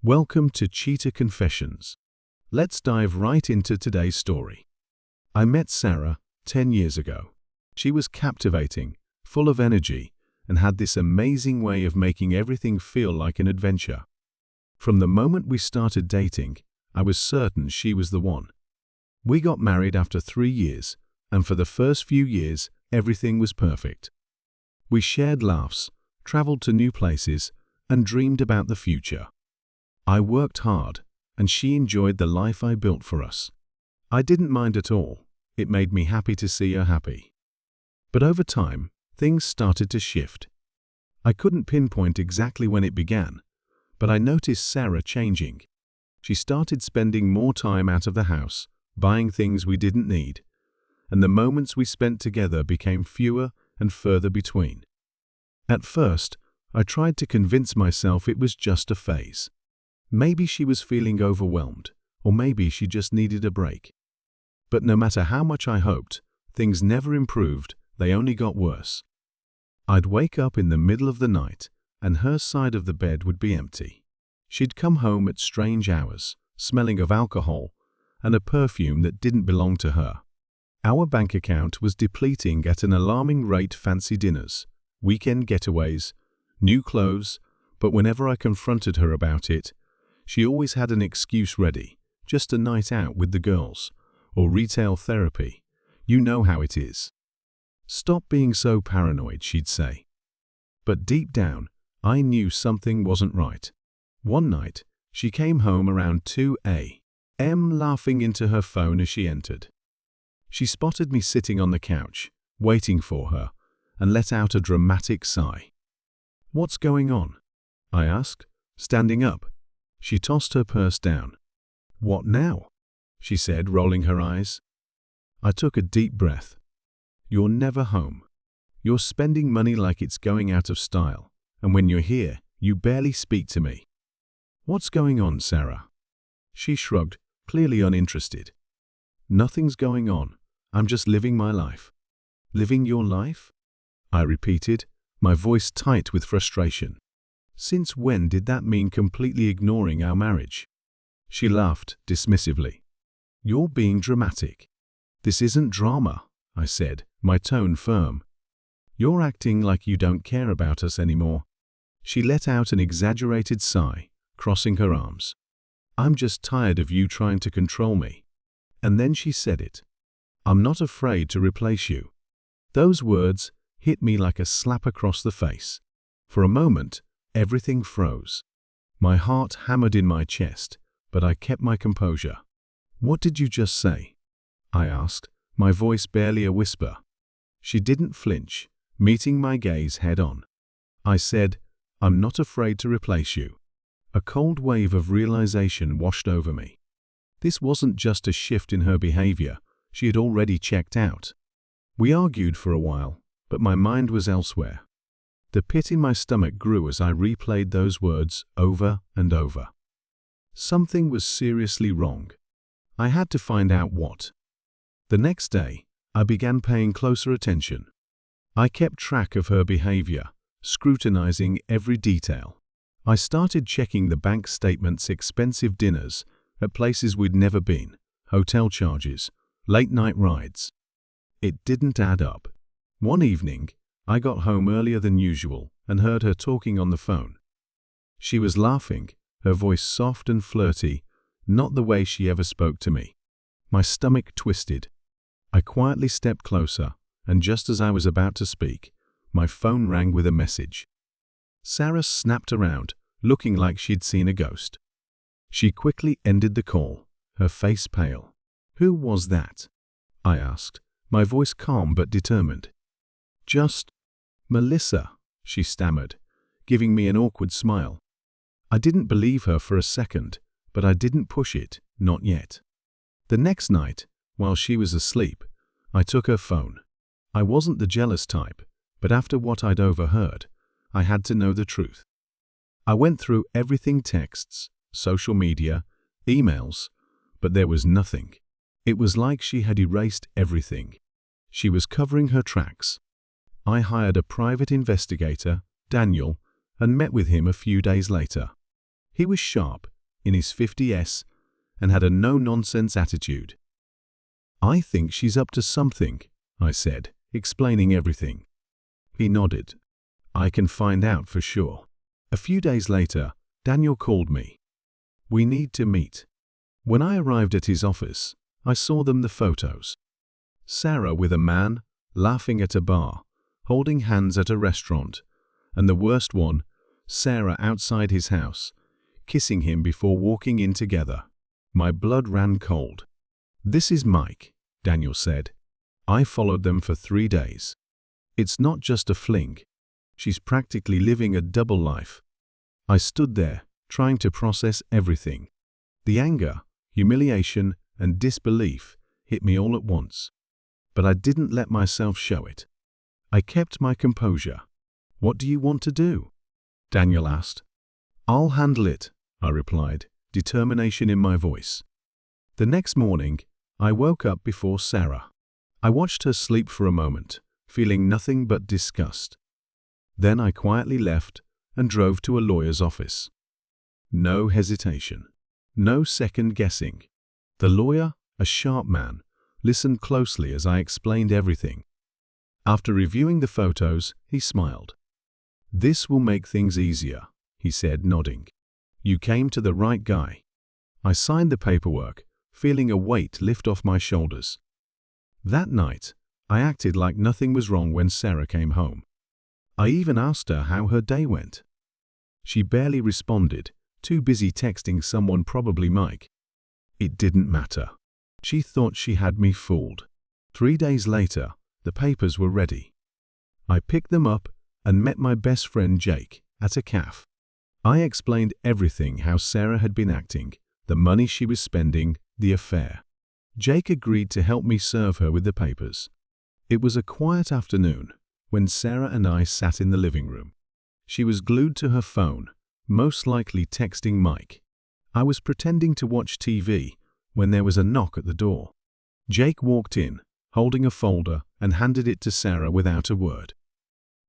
Welcome to Cheetah Confessions. Let's dive right into today's story. I met Sarah 10 years ago. She was captivating, full of energy, and had this amazing way of making everything feel like an adventure. From the moment we started dating, I was certain she was the one. We got married after 3 years, and for the first few years, everything was perfect. We shared laughs, traveled to new places, and dreamed about the future. I worked hard, and she enjoyed the life I built for us. I didn't mind at all. It made me happy to see her happy. But over time, things started to shift. I couldn't pinpoint exactly when it began, but I noticed Sarah changing. She started spending more time out of the house, buying things we didn't need, and the moments we spent together became fewer and further between. At first, I tried to convince myself it was just a phase. Maybe she was feeling overwhelmed, or maybe she just needed a break. But no matter how much I hoped, things never improved, they only got worse. I'd wake up in the middle of the night, and her side of the bed would be empty. She'd come home at strange hours, smelling of alcohol and a perfume that didn't belong to her. Our bank account was depleting at an alarming rate. Fancy dinners, weekend getaways, new clothes, but whenever I confronted her about it, she always had an excuse ready, just a night out with the girls, or retail therapy. You know how it is. Stop being so paranoid, she'd say. But deep down, I knew something wasn't right. One night, she came home around 2 a.m. laughing into her phone as she entered. She spotted me sitting on the couch, waiting for her, and let out a dramatic sigh. "What's going on?" I asked, standing up. She tossed her purse down. "What now?" she said, rolling her eyes. I took a deep breath. "You're never home. You're spending money like it's going out of style, and when you're here, you barely speak to me. What's going on, Sarah?" She shrugged, clearly uninterested. "Nothing's going on. I'm just living my life." "Living your life?" I repeated, my voice tight with frustration. Since when did that mean completely ignoring our marriage? She laughed dismissively. "You're being dramatic." "This isn't drama," I said, my tone firm. "You're acting like you don't care about us anymore." She let out an exaggerated sigh, crossing her arms. "I'm just tired of you trying to control me." And then she said it. "I'm not afraid to replace you." Those words hit me like a slap across the face. For a moment, everything froze. My heart hammered in my chest, but I kept my composure. "What did you just say?" I asked, my voice barely a whisper. She didn't flinch, meeting my gaze head-on. I said, "I'm not afraid to replace you." A cold wave of realization washed over me. This wasn't just a shift in her behavior, she had already checked out. We argued for a while, but my mind was elsewhere. The pit in my stomach grew as I replayed those words over and over. Something was seriously wrong. I had to find out what. The next day, I began paying closer attention. I kept track of her behavior, scrutinizing every detail. I started checking the bank statements, expensive dinners at places we'd never been, hotel charges, late-night rides. It didn't add up. One evening, I got home earlier than usual and heard her talking on the phone. She was laughing, her voice soft and flirty, not the way she ever spoke to me. My stomach twisted. I quietly stepped closer, and just as I was about to speak, my phone rang with a message. Sarah snapped around, looking like she'd seen a ghost. She quickly ended the call, her face pale. "Who was that?" I asked, my voice calm but determined. "Just Melissa," she stammered, giving me an awkward smile. I didn't believe her for a second, but I didn't push it, not yet. The next night, while she was asleep, I took her phone. I wasn't the jealous type, but after what I'd overheard, I had to know the truth. I went through everything: texts, social media, emails, but there was nothing. It was like she had erased everything. She was covering her tracks. I hired a private investigator, Daniel, and met with him a few days later. He was sharp, in his 50s, and had a no-nonsense attitude. "I think she's up to something," I said, explaining everything. He nodded. "I can find out for sure." A few days later, Daniel called me. "We need to meet." When I arrived at his office, I saw them the photos. Sarah with a man, laughing at a bar, holding hands at a restaurant, and the worst one, Sarah outside his house, kissing him before walking in together. My blood ran cold. "This is Mike," Daniel said. "I followed them for 3 days. It's not just a fling. She's practically living a double life." I stood there, trying to process everything. The anger, humiliation, and disbelief hit me all at once. But I didn't let myself show it. I kept my composure. "What do you want to do?" Daniel asked. "I'll handle it," I replied, determination in my voice. The next morning, I woke up before Sarah. I watched her sleep for a moment, feeling nothing but disgust. Then I quietly left and drove to a lawyer's office. No hesitation. No second guessing. The lawyer, a sharp man, listened closely as I explained everything. After reviewing the photos, he smiled. "This will make things easier," he said, nodding. "You came to the right guy." I signed the paperwork, feeling a weight lift off my shoulders. That night, I acted like nothing was wrong when Sarah came home. I even asked her how her day went. She barely responded, too busy texting someone, probably Mike. It didn't matter. She thought she had me fooled. 3 days later, the papers were ready. I picked them up and met my best friend Jake at a cafe. I explained everything, how Sarah had been acting, the money she was spending, the affair. Jake agreed to help me serve her with the papers. It was a quiet afternoon when Sarah and I sat in the living room. She was glued to her phone, most likely texting Mike. I was pretending to watch TV when there was a knock at the door. Jake walked in, holding a folder, and handed it to Sarah without a word.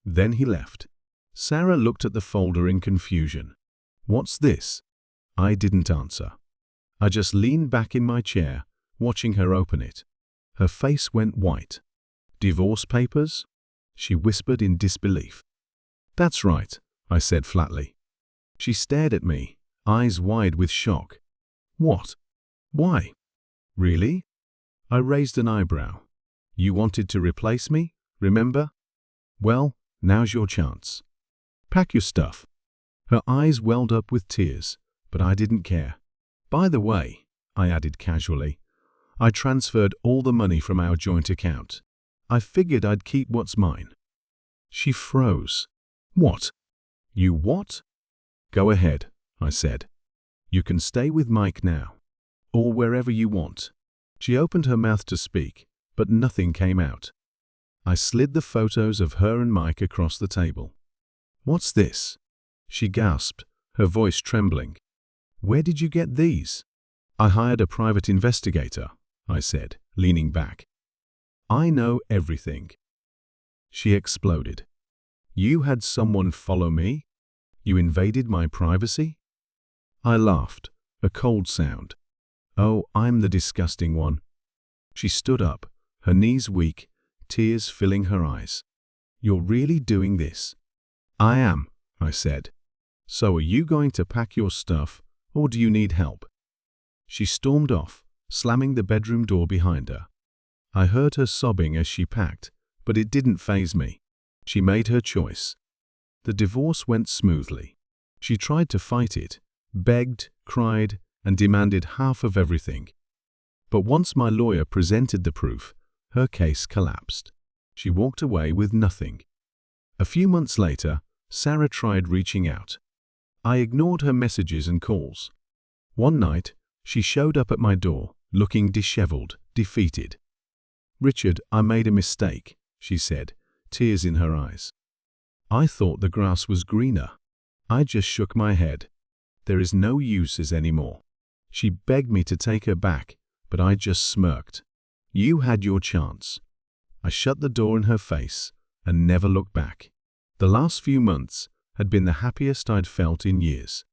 Then he left. Sarah looked at the folder in confusion. "What's this?" I didn't answer. I just leaned back in my chair, watching her open it. Her face went white. "Divorce papers?" she whispered in disbelief. "That's right," I said flatly. She stared at me, eyes wide with shock. "What? Why? Really?" I raised an eyebrow. "You wanted to replace me, remember? Well, now's your chance. Pack your stuff." Her eyes welled up with tears, but I didn't care. "By the way," I added casually, "I transferred all the money from our joint account. I figured I'd keep what's mine." She froze. "What? You what?" "Go ahead," I said. "You can stay with Mike now, or wherever you want." She opened her mouth to speak, but nothing came out. I slid the photos of her and Mike across the table. "What's this?" she gasped, her voice trembling. "Where did you get these?" "I hired a private investigator," I said, leaning back. "I know everything." She exploded. "You had someone follow me? You invaded my privacy?" I laughed, a cold sound. "Oh, I'm the disgusting one." She stood up, her knees weak, tears filling her eyes. "You're really doing this?" "I am," I said. "So are you going to pack your stuff, or do you need help?" She stormed off, slamming the bedroom door behind her. I heard her sobbing as she packed, but it didn't faze me. She made her choice. The divorce went smoothly. She tried to fight it, begged, cried, and demanded half of everything. But once my lawyer presented the proof, her case collapsed. She walked away with nothing. A few months later, Sarah tried reaching out. I ignored her messages and calls. One night, she showed up at my door, looking disheveled, defeated. "Richard, I made a mistake," she said, tears in her eyes. I thought the grass was greener. I just shook my head. "There is no uses anymore." She begged me to take her back, but I just smirked. "You had your chance." I shut the door in her face and never looked back. The last few months had been the happiest I'd felt in years.